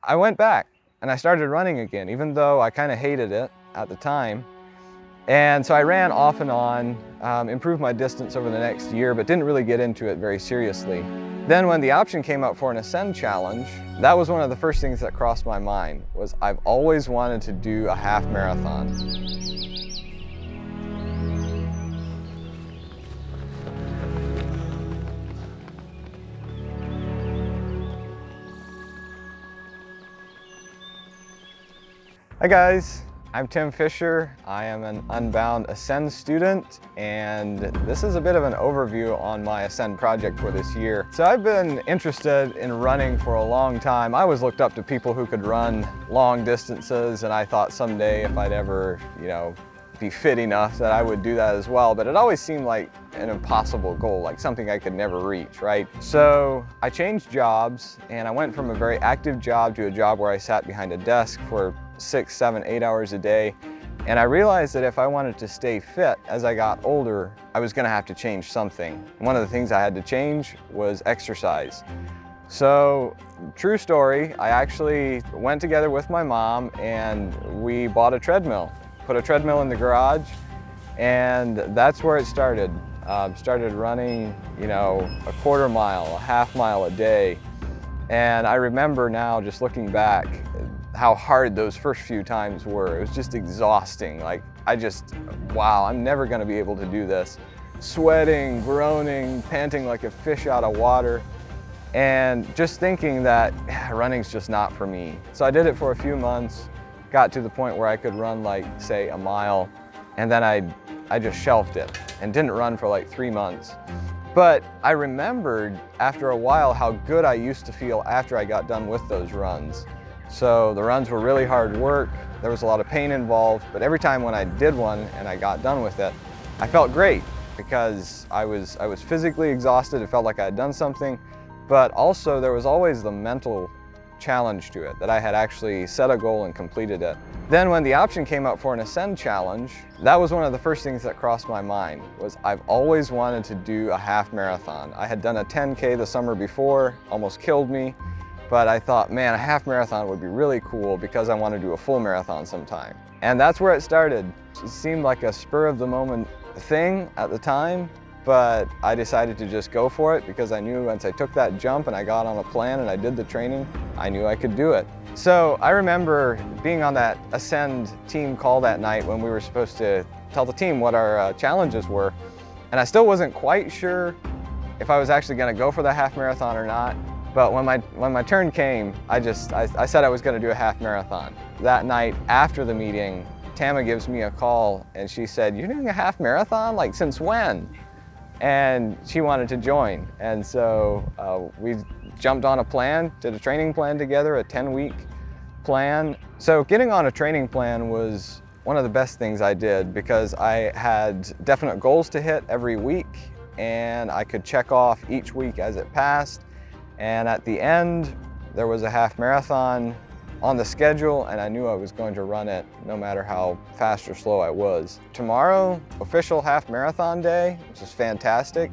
I went back and I started running again, even though I kind of hated it at the time. And so I ran off and on, improved my distance over the next year, but didn't really get into it very seriously. Then when the option came up for an Ascend challenge, that was one of the first things that crossed my mind, was I've always wanted to do a half marathon. Hi guys, I'm Tim Fisher. I am an Unbound Ascend student, and this is a bit of an overview on my Ascend project for this year. So I've been interested in running for a long time. I always looked up to people who could run long distances, and I thought someday if I'd ever, be fit enough that I would do that as well, but it always seemed like an impossible goal, like something I could never reach, right? So I changed jobs, and I went from a very active job to a job where I sat behind a desk for 6, 7, 8 hours a day. And I realized that if I wanted to stay fit as I got older, I was gonna have to change something. One of the things I had to change was exercise. So, true story, I actually went together with my mom and we bought a treadmill. Put a treadmill in the garage, and that's where it started. Started running, a quarter mile, a half mile a day. And I remember now, just looking back, how hard those first few times were. It was just exhausting. Like, wow, I'm never gonna be able to do this. Sweating, groaning, panting like a fish out of water, and just thinking that running's just not for me. So I did it for a few months, got to the point where I could run like, say, a mile, and then I just shelved it and didn't run for like 3 months. But I remembered after a while how good I used to feel after I got done with those runs. So the runs were really hard work, there was a lot of pain involved, but every time when I did one and I got done with it, I felt great because I was physically exhausted. It felt like I had done something, but also there was always the mental challenge to it, that I had actually set a goal and completed it. Then when the option came up for an Ascend challenge, that was one of the first things that crossed my mind, was I've always wanted to do a half marathon. I had done a 10K the summer before, almost killed me, but I thought, man, a half marathon would be really cool because I want to do a full marathon sometime. And that's where it started. It seemed like a spur of the moment thing at the time, but I decided to just go for it because I knew once I took that jump and I got on a plan and I did the training, I knew I could do it. So I remember being on that Ascend team call that night when we were supposed to tell the team what our challenges were, and I still wasn't quite sure if I was actually going to go for the half marathon or not. But when my turn came, I said I was going to do a half marathon. That night after the meeting, Tama gives me a call and she said, "You're doing a half marathon? Like, since when?" And she wanted to join. And so we jumped on a plan, did a training plan together, a 10-week plan. So getting on a training plan was one of the best things I did because I had definite goals to hit every week and I could check off each week as it passed. And at the end, there was a half marathon on the schedule and I knew I was going to run it no matter how fast or slow I was. Tomorrow, official half marathon day, which is fantastic.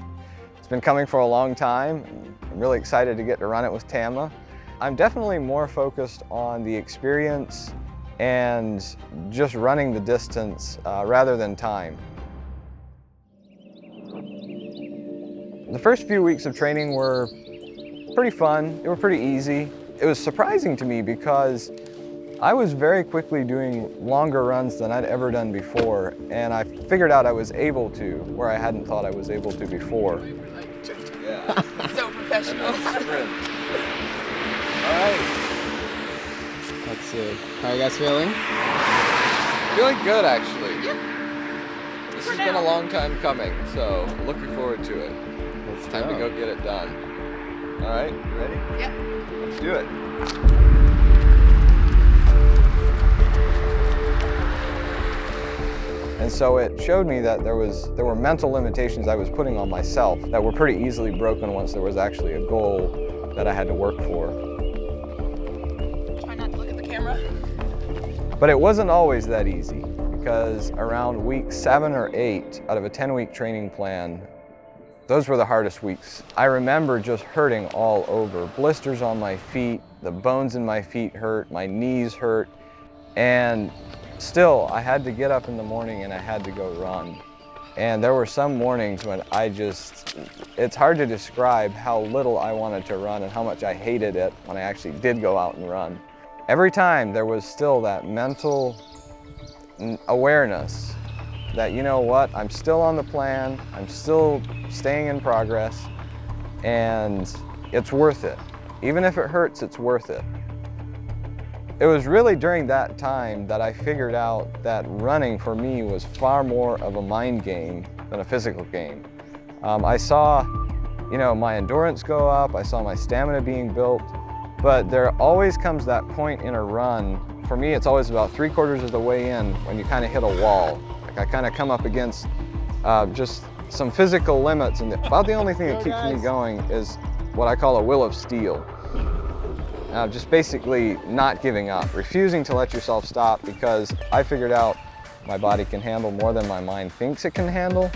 It's been coming for a long time. I'm really excited to get to run it with Tama. I'm definitely more focused on the experience and just running the distance rather than time. The first few weeks of training were pretty fun. They were pretty easy. It was surprising to me because I was very quickly doing longer runs than I'd ever done before, and I figured out I was able to where I hadn't thought I was able to before. Yeah. So professional. All right. Let's see. How are you guys feeling? Feeling good, actually. Yeah. This has been a long time coming, so looking forward to it. It's time to go get it done. All right, you ready? Yep. Let's do it. And so it showed me that there were mental limitations I was putting on myself that were pretty easily broken once there was actually a goal that I had to work for. Try not to look at the camera. But it wasn't always that easy because around week 7 or 8 out of a 10-week training plan, Those were the hardest weeks. I remember just hurting all over. Blisters on my feet, the bones in my feet hurt, my knees hurt, and still I had to get up in the morning and I had to go run. And there were some mornings when it's hard to describe how little I wanted to run and how much I hated it when I actually did go out and run. Every time there was still that mental awareness that, you know what, I'm still on the plan, I'm still staying in progress, and it's worth it. Even if it hurts, it's worth it. It was really during that time that I figured out that running for me was far more of a mind game than a physical game. I saw, my endurance go up, I saw my stamina being built, but there always comes that point in a run. For me, it's always about 3/4 of the way in when you kind of hit a wall. Like I kind of come up against just some physical limits, and about the only thing that keeps me going is what I call a will of steel. Just basically not giving up, refusing to let yourself stop, because I figured out my body can handle more than my mind thinks it can handle.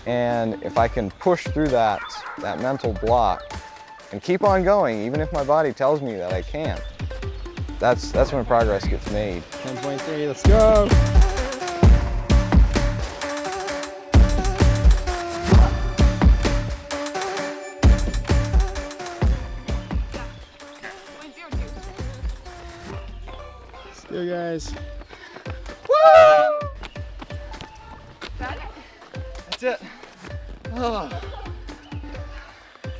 And if I can push through that mental block and keep on going, even if my body tells me that I can't, that's when progress gets made. 10.3, let's go! Go guys. Woo! Got it? That's it.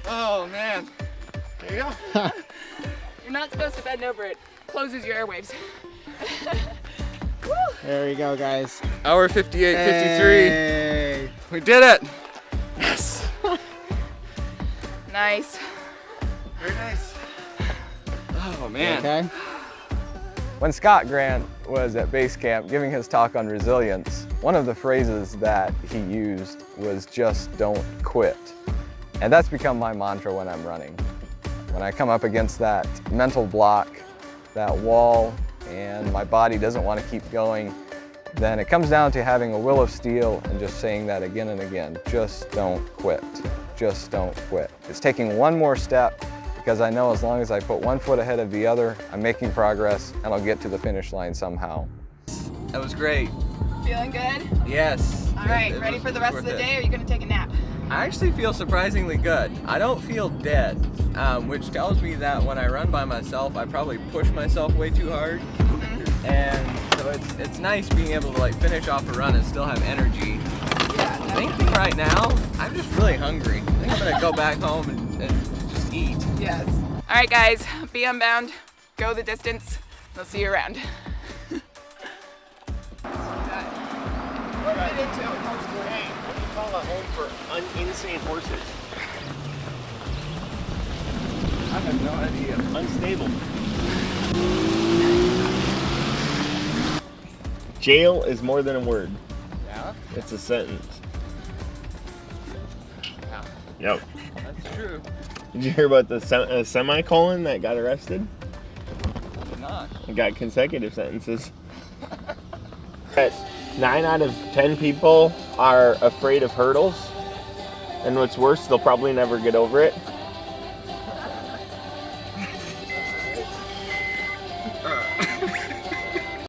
Oh man. There you go. You're not supposed to bend over it. Closes your airwaves. Woo! There you go guys. Hour 58, 53. Hey. We did it. Yes. Nice. Very nice. Oh man. Okay. When Scott Grant was at base camp giving his talk on resilience, one of the phrases that he used was just don't quit. And that's become my mantra when I'm running. When I come up against that mental block, that wall, and my body doesn't want to keep going, then it comes down to having a will of steel and just saying that again and again. Just don't quit. Just don't quit. It's taking one more step, because I know as long as I put one foot ahead of the other, I'm making progress and I'll get to the finish line somehow. That was great. Feeling good? Yes. All right, ready for the rest of the day, or are you gonna take a nap? I actually feel surprisingly good. I don't feel dead, which tells me that when I run by myself, I probably push myself way too hard. And so it's nice being able to finish off a run and still have energy. Yeah. I think right now, I'm just really hungry. I think I'm gonna go back home and just eat. Yes. All right, guys, be unbound, go the distance. We'll see you around. Right. Hey, what do you call a home for insane horses? I have no idea. Unstable. Jail is more than a word. Yeah? It's a sentence. Yeah. Yep. That's true. Did you hear about the semicolon that got arrested? I did not. It got consecutive sentences. 9 out of 10 people are afraid of hurdles. And what's worse, they'll probably never get over it.